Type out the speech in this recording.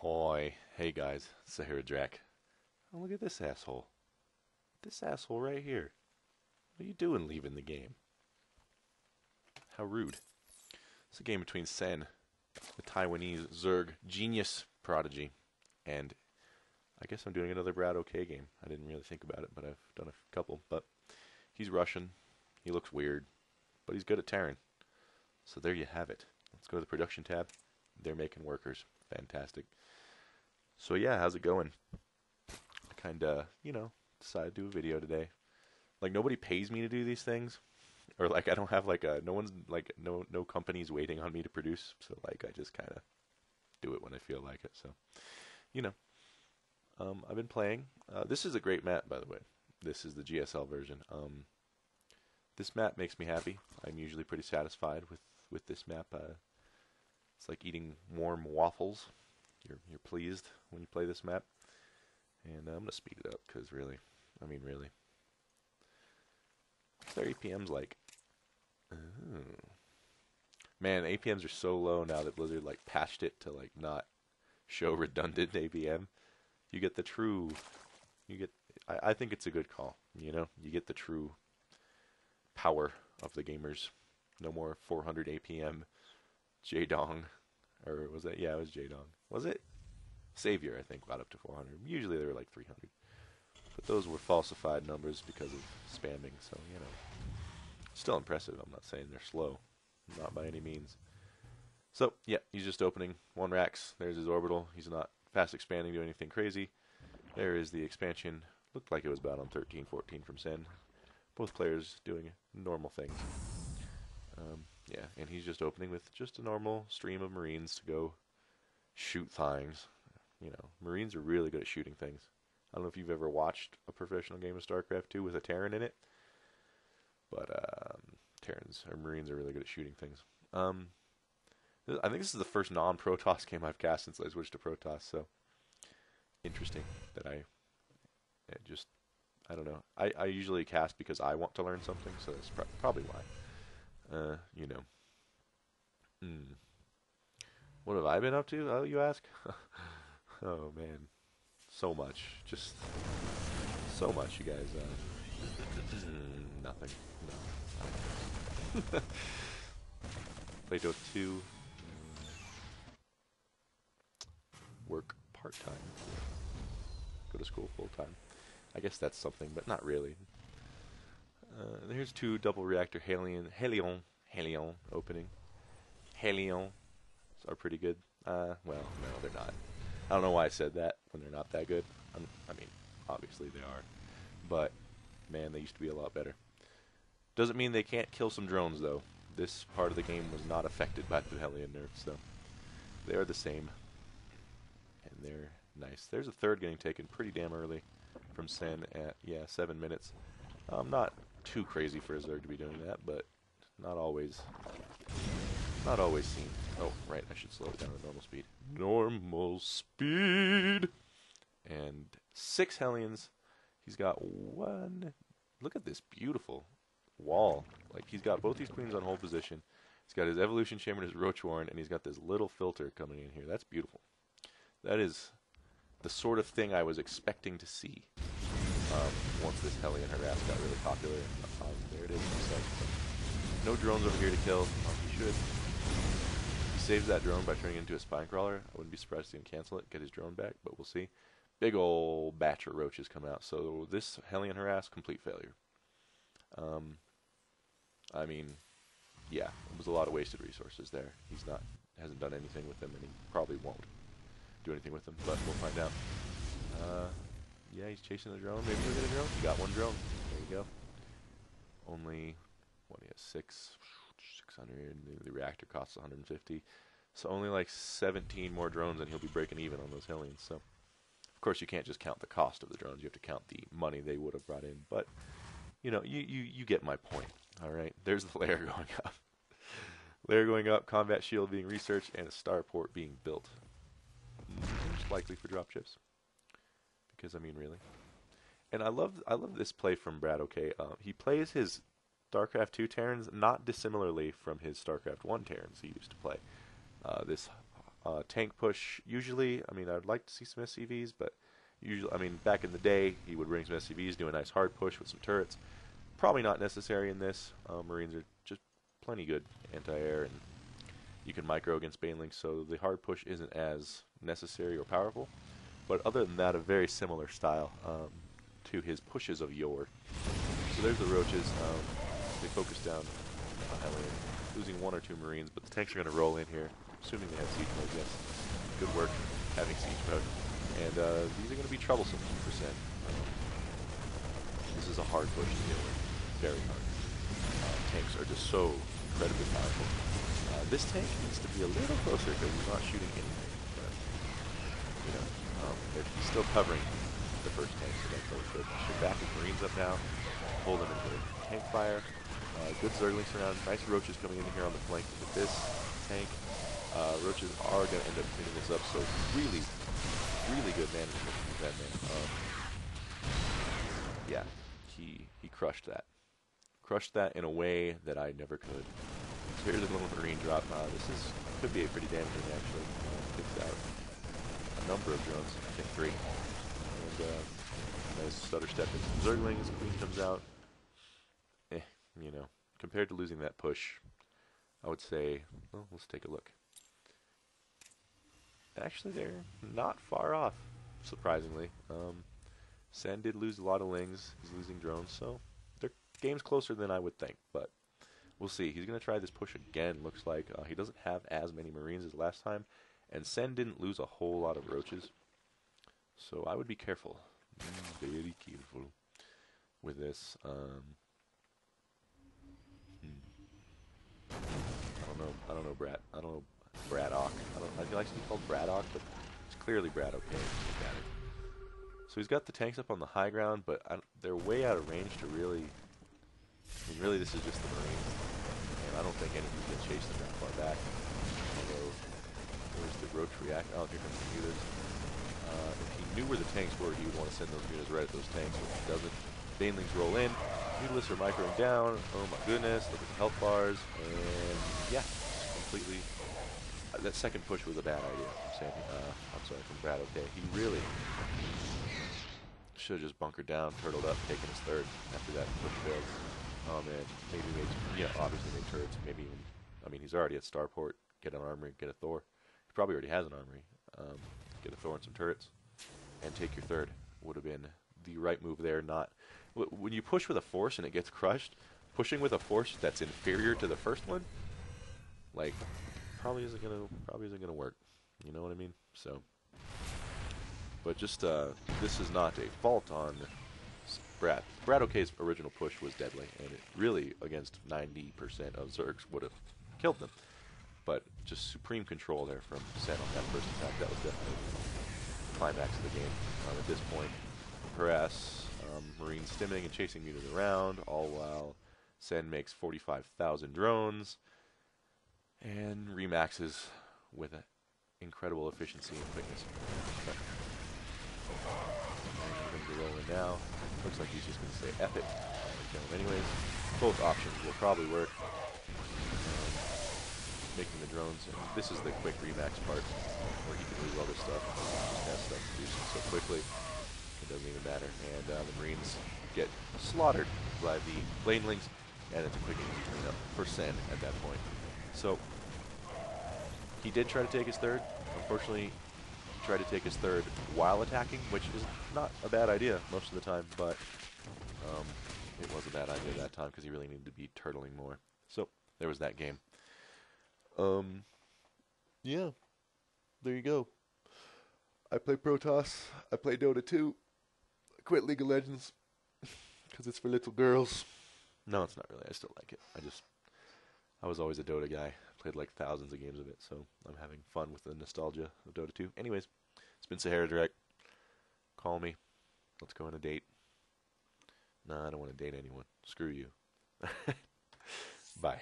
Ahoy. Hey guys, SaharaDrac. Oh, look at this asshole. This asshole right here. What are you doing leaving the game? How rude. It's a game between Sen, the Taiwanese Zerg genius prodigy, and I guess I'm doing another BratOK game. I didn't really think about it, but I've done a couple. But he's Russian. He looks weird, but he's good at Terran. So there you have it. Let's go to the production tab. They're making workers. Fantastic. So yeah, how's it going? I kinda, decided to do a video today. Like, nobody pays me to do these things. Or like, I don't have like no one's like, no company's waiting on me to produce. So like, I just kind of do it when I feel like it. So, I've been playing. This is a great map, by the way. This is the GSL version. This map makes me happy. I'm usually pretty satisfied with this map. It's like eating warm waffles. You're pleased when you play this map. And I'm gonna speed it up because really. What's their APMs like? Oh. Man, APMs are so low now that Blizzard like patched it to like not show redundant APM. You get the true. I think it's a good call. You get the true power of the gamers. No more 400 APM J-Dong. Or was that? Yeah, it was J-Dong. Was it? Savior, I think, got up to 400. Usually they were like 300. But those were falsified numbers because of spamming, so, still impressive. I'm not saying they're slow. Not by any means. So, yeah, he's just opening 1 racks. There's his orbital. He's not fast expanding, doing anything crazy. There is the expansion. Looked like it was about on 13, 14 from Sen. Both players doing normal things. Yeah, and he's just opening with just a normal stream of Marines to go shoot things. Marines are really good at shooting things. I don't know if you've ever watched a professional game of StarCraft 2 with a Terran in it, but Marines are really good at shooting things. I think this is the first non-Protoss game I've cast since I switched to Protoss, so interesting that I don't know. I usually cast because I want to learn something, so that's probably why. What have I been up to, you ask? Oh, man. So much. Just so much, you guys. Nothing. No. Play Dota 2. Work part-time. Go to school full-time. I guess that's something, but not really. Here's 2 double reactor Helion opening. Helions are pretty good. Well, no, they're not. I don't know why I said that when they're not that good. Obviously they are. But, man, they used to be a lot better. Doesn't mean they can't kill some drones, though. This part of the game was not affected by the Helion nerfs, so they are the same. And they're nice. There's a 3rd getting taken pretty damn early from Sen at, 7 minutes. Not too crazy for a Zerg to be doing that, but not always seen. Oh, right, I should slow it down to normal speed. Normal speed! And 6 Hellions. He's got 1. Look at this beautiful wall. Like, he's got both these queens on hold position. He's got his evolution chamber and his roach warren, and he's got this little filter coming in here. That's beautiful. That is the sort of thing I was expecting to see once this Hellion harass got really popular. There it is. No drones over here to kill. He should. He saves that drone by turning it into a spine crawler. I wouldn't be surprised to see him cancel it, get his drone back, but we'll see. Big ol' batch of roaches come out. So this Hellion harass, complete failure. Yeah, it was a lot of wasted resources there. Hasn't done anything with them, and he probably won't do anything with them, but we'll find out. Yeah, he's chasing the drone. Maybe he'll get a drone. He got 1 drone. There you go. Only, he has 600. The reactor costs 150. So only like 17 more drones, and he'll be breaking even on those Hellions. So, of course, you can't just count the cost of the drones. You have to count the money they would have brought in. But, you get my point. All right, there's the layer going up. Layer going up, combat shield being researched, and a starport being built. Most likely for dropships. Because, really. And I love this play from BratOK. He plays his StarCraft 2 Terrans not dissimilarly from his StarCraft 1 Terrans he used to play. This tank push, usually, I mean, I'd like to see some SCVs, but usually, I mean, back in the day, he would bring some SCVs, do a nice hard push with some turrets. Probably not necessary in this. Marines are just plenty good anti-air, and you can micro against banelings, so the hard push isn't as necessary or powerful. But other than that, a very similar style to his pushes of yore. So there's the roaches. They focus down heavily, losing 1 or 2 Marines, but the tanks are going to roll in here, assuming they have siege mode, yes. Good work having siege mode. And these are going to be troublesome for Sen. This is a hard push to deal with. Very hard. Tanks are just so incredibly powerful. This tank needs to be a little closer because he's not shooting anything. But, you know, he's still covering the first tank, so that's always good. Should back his Marines up now. Pull them into tank fire. Good Zerglings around. Nice roaches coming in here on the flank with this tank. Roaches are going to end up cleaning this up, so really, really good management from that man. Yeah, he crushed that. Crushed that in a way that I never could. So here's a little Marine drop. This could be a pretty damaging, actually. Takes out a number of drones, I think 3. And nice stutter step into some Zerglings. Queen comes out. You know, compared to losing that push, I would say, well, let's take a look. Actually, they're not far off, surprisingly. Sen did lose a lot of lings. He's losing drones, so their game's closer than I would think, but we'll see. He's going to try this push again, looks like. He doesn't have as many Marines as last time, and Sen didn't lose a whole lot of roaches, so I would be careful. Very careful with this. I don't know, Brat. I don't know, BratOK. I feel like to be called BratOK, but it's clearly BratOK. So he's got the tanks up on the high ground, but they're way out of range to really. I mean, really, this is just the Marines, and I don't think anything's gonna chase them that far back. Although, where's the roach react? Oh, here comes the mutas. If he knew where the tanks were, he would want to send those mutas right at those tanks, but he doesn't. Banelings roll in. Mutalists are microing down. Oh my goodness, look at the health bars. And yeah, completely. That second push was a bad idea from Sandy. I'm sorry, from BratOK. He really should have just bunkered down, turtled up, taken his third after that push failed. Oh man, maybe obviously made turrets. Maybe even, I mean, he's already at Starport. Get an armory, get a Thor. He probably already has an armory. Get a Thor and some turrets, and take your third. Would have been the right move there, not. When you push with a force and it gets crushed, pushing with a force that's inferior to the first one, like, probably isn't gonna work. You know what I mean? So, but just this is not a fault on BratOK's original push was deadly, and it really against 90% of Zergs would have killed them. But just supreme control there from Sen on that first attack. That was definitely the climax of the game. At this point, harass. Marines stimming and chasing mutas around, all while Sen makes 45,000 drones and remaxes with incredible efficiency and quickness. We're going to roll in now. Looks like he's just going to say F it. Anyways, both options will probably work. Making the drones, and this is the quick remax part where he can lose all this stuff. He just has stuff producing so quickly. It doesn't even matter, and the Marines get slaughtered by the Banelings, and it's a quick cleanup for Sen at that point. So, he did try to take his third. Unfortunately, he tried to take his third while attacking, which is not a bad idea most of the time, but it was a bad idea that time because he really needed to be turtling more. So, there was that game. Yeah, there you go. I play Protoss. I play Dota 2. I quit League of Legends because it's for little girls. No, it's not really. I still like it. I was always a Dota guy. I played like thousands of games of it, so I'm having fun with the nostalgia of Dota 2. Anyways, it's been SaharaDrac. Call me. Let's go on a date. Nah, I don't want to date anyone. Screw you. Bye.